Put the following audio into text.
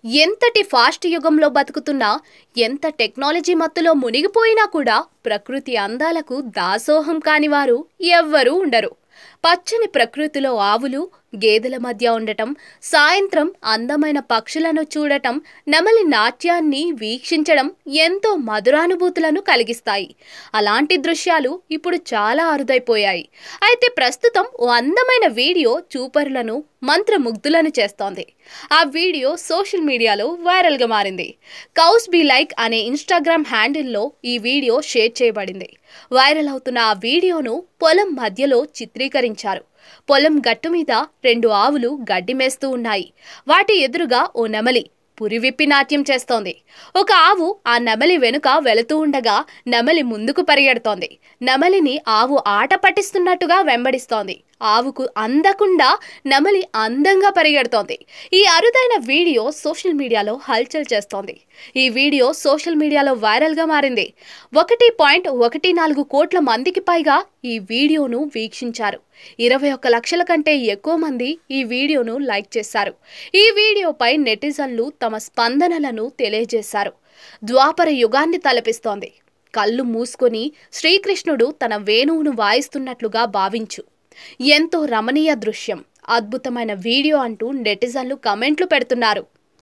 ఎంతటి ఫాస్ట్ యుగంలో బతుకుతున్నా, ఎంత టెక్నాలజీ మత్తులో మునిగిపోయినా కూడా ప్రకృతి అందాలకు దాసోహం కానివారు ఎవ్వరూ ఉండరు. పచ్చని ప్రకృతిలో ఆవులు, గేదెల మధ్య ఉండటం, సాయంత్రం అందమైన పక్షులను చూడటం, నెమలి నాట్యాన్ని వీక్షించడం ఎంతో మధురానుభూతులను కలిగిస్తాయి. అలాంటి దృశ్యాలు ఇప్పుడు చాలా అరుదైపోయాయి. అయితే ప్రస్తుతం ఓ అందమైన వీడియో చూపరులను మంత్రముగ్ధులను చేస్తోంది. ఆ వీడియో సోషల్ మీడియాలో వైరల్గా మారింది. కౌస్ బీ లైక్ అనే ఇన్స్టాగ్రామ్ హ్యాండిల్లో ఈ వీడియో షేర్ చేయబడింది. వైరల్ అవుతున్న ఆ వీడియోను పొలం మధ్యలో చిత్రీకరించారు. పొలం గట్టు మీద 2 ఆవులు గడ్డి మేస్తూ ఉన్నాయి. వాటి ఎదురుగా ఓ నెమలి పురివిప్పి నాట్యం చేస్తోంది. ఒక ఆవు ఆ నెమలి వెనుక వెళుతూ ఉండగా నెమలి ముందుకు పరిగెడుతోంది. నెమలిని ఆవు ఆట పట్టిస్తున్నట్టుగా వెంబడిస్తోంది. ఆవుకు అందకుండా నెమలి అందంగా పరిగెడుతోంది. ఈ అరుదైన వీడియో సోషల్ మీడియాలో హల్చల్ చేస్తోంది. ఈ వీడియో సోషల్ మీడియాలో వైరల్గా మారింది. 1.14 కోట్ల మందికి పైగా ఈ వీడియోను వీక్షించారు. 21 లక్షల కంటే ఎక్కువ మంది ఈ వీడియోను లైక్ చేశారు. ఈ వీడియోపై నెటిజన్లు తమ స్పందనలను తెలియజేశారు. ద్వాపర యుగాన్ని తలపిస్తోంది. కళ్ళు మూసుకొని శ్రీకృష్ణుడు తన వేణువును వాయిస్తున్నట్లుగా భావించు. ఎంతో రమణీయ దృశ్యం, అద్భుతమైన వీడియో అంటూ నెటిజన్లు కమెంట్లు పెడుతున్నారు.